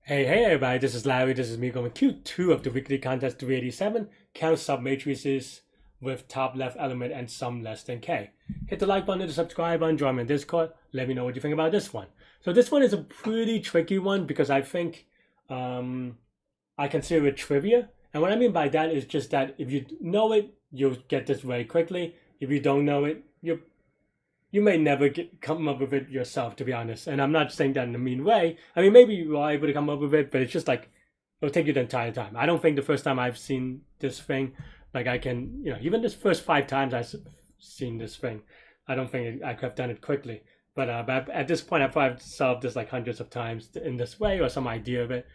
Hey everybody, this is Larry, this is me going Q2 of the weekly contest 387, count submatrices with top left element and sum less than K. Hit the like button, the subscribe button, join me in Discord, let me know what you think about this one. So this one is a pretty tricky one because I think I consider it trivia. And what I mean by that is just that if you know it, you'll get this very quickly. If you don't know it, you may never come up with it yourself, to be honest. And I'm not saying that in a mean way. I mean, maybe you are able to come up with it, but it's just like, it'll take you the entire time. I don't think the first time I've seen this thing, like I can, even this first 5 times I've seen this thing, I don't think I could have done it quickly. But at this point, I've probably solved this like hundreds of times in this way or some idea of it.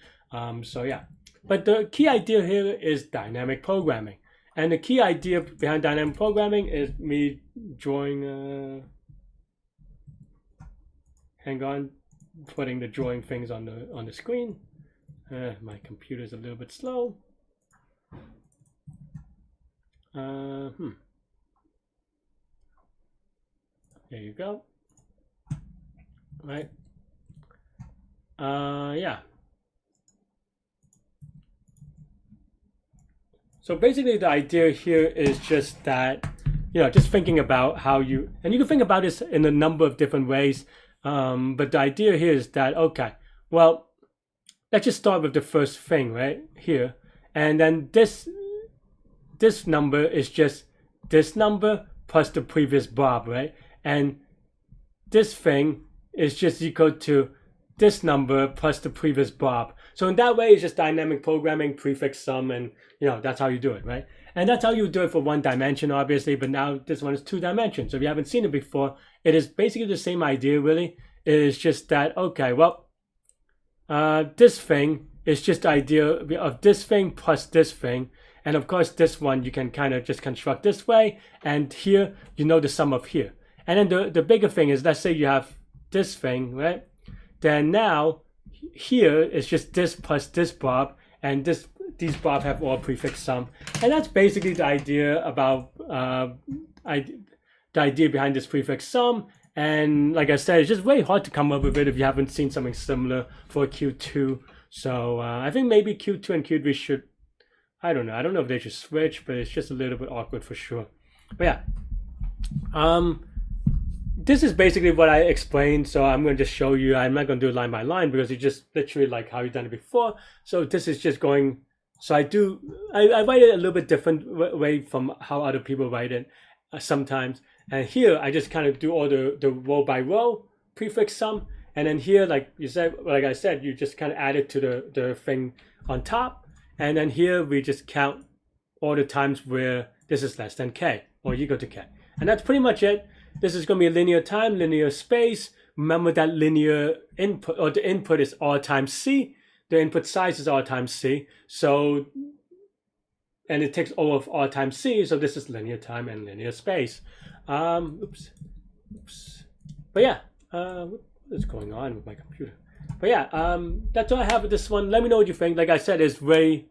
So yeah. But the key idea here is dynamic programming. And the key idea behind dynamic programming is me drawing... hang on, putting the drawing things on the screen. My computer's a little bit slow. There you go. Right. Yeah. So basically the idea here is just that, just thinking about how you, and you can think about this in a number of different ways. But the idea here is that, okay, well, let's just start with the first thing right here. And then this number is just this number plus the previous blob, right? And this thing is just equal to this number plus the previous blob. So in that way, it's just dynamic programming, prefix sum, and that's how you do it, right? And that's how you do it for 1 dimension, obviously, but now this one is 2 dimensions. So if you haven't seen it before, it is basically the same idea, really. It is just that, okay, well, this thing is just the idea of this thing plus this thing. And of course, this one you can kind of just construct this way. And here, the sum of here. And then the bigger thing is, let's say you have this thing, right? Then now, here is just this plus this blob, and these blob have all prefix sum. And that's basically the idea about the idea behind this prefix sum. And like I said, it's just very hard to come up with it if you haven't seen something similar for Q2. So I think maybe Q2 and Q3 should, I don't know if they should switch, but it's just a little bit awkward for sure. But yeah, this is basically what I explained. So I'm going to just show you. I'm not going to do it line by line because it's just literally like how you've done it before. So this is just going, so I write it a little bit different way from how other people write it sometimes. And here I just kind of do all the row by row prefix sum. And then here, like I said, you just kind of add it to the thing on top. And then here we just count all the times where this is less than K or equal to K. And that's pretty much it. This is going to be a linear time, linear space. Remember that linear input, or the input is R times C. The input size is R times C. So, and it takes O of R times C. So this is linear time and linear space. Oops. But yeah, what is going on with my computer? But yeah, that's all I have with this one. Let me know what you think. Like I said, it's very,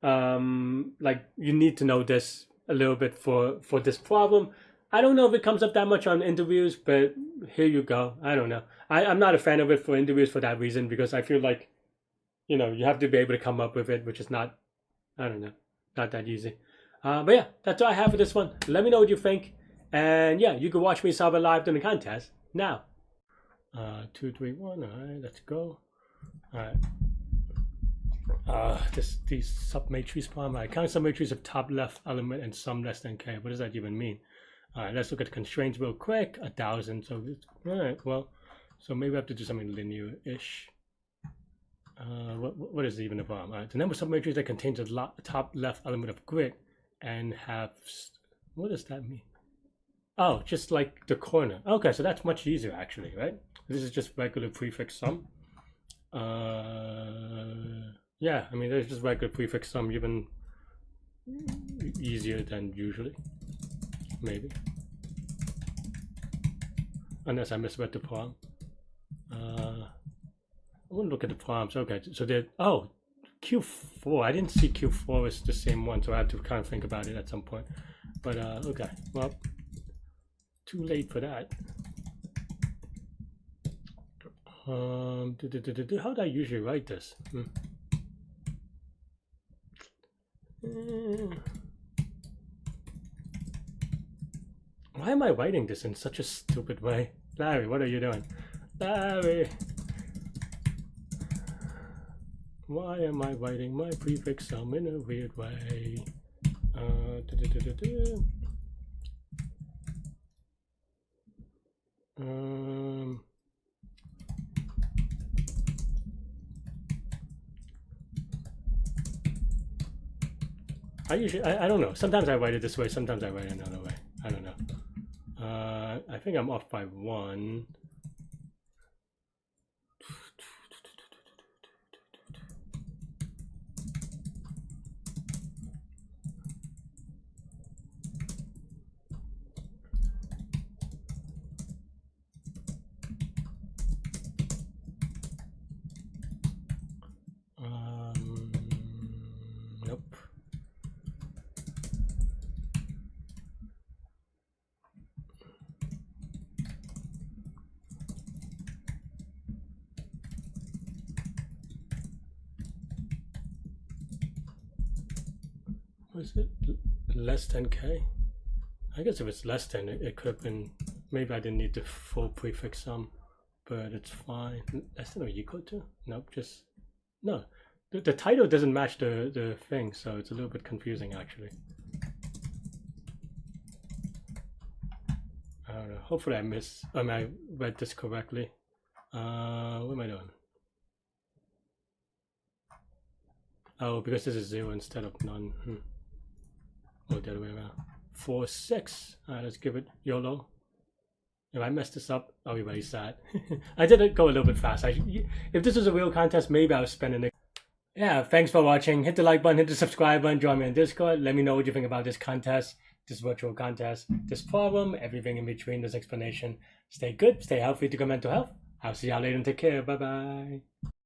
like you need to know this a little bit for this problem. I don't know if it comes up that much on interviews, but here you go. I don't know. I'm not a fan of it for interviews for that reason, because I feel like, you have to be able to come up with it, which is not, I don't know, not that easy. But yeah, that's all I have for this one. Let me know what you think. And yeah, you can watch me solve it live during the contest now. 2, 3, 1. All right, let's go. All right. These submatrices problem. I count submatrices of top left element and sum less than K. What does that even mean? All right, let's look at the constraints real quick. 1,000. So, all right, well, so maybe I have to do something linear-ish. What is even the problem? All right, the number of submatrices that contains the top left element of grid and have, what does that mean? Oh, just like the corner. Okay, so that's much easier actually, right? This is just regular prefix sum. Yeah, I mean, there's just regular prefix sum, even easier than usually. Maybe. Unless I misread the problem. I want to look at the problems. Okay, so Q4. I didn't see Q4 is the same one, so I have to kind of think about it at some point. But okay, well, too late for that. How do I usually write this? Why am I writing this in such a stupid way? Larry, what are you doing? Larry! Why am I writing my prefix sum in a weird way? I don't know. Sometimes I write it this way, sometimes I write it another way. I don't know. I think I'm off by 1. Nope. Was it less than K? I guess if it's less than, it could have been, maybe I didn't need the full prefix sum, but it's fine. Less than or equal to? Nope, just, no. The title doesn't match the thing, so it's a little bit confusing actually. I don't know, hopefully I read this correctly. What am I doing? Oh, because this is 0 instead of none. Oh, the other way around. 4, 6. Alright, let's give it YOLO. If I mess this up, I'll be very sad. I did it go a little bit fast. If this was a real contest, maybe I was spending it. Yeah, thanks for watching. Hit the like button, hit the subscribe button, join me on Discord. Let me know what you think about this contest, this virtual contest, this problem, everything in between, this explanation. Stay good, stay healthy to good mental health. I'll see y'all later and take care. Bye bye.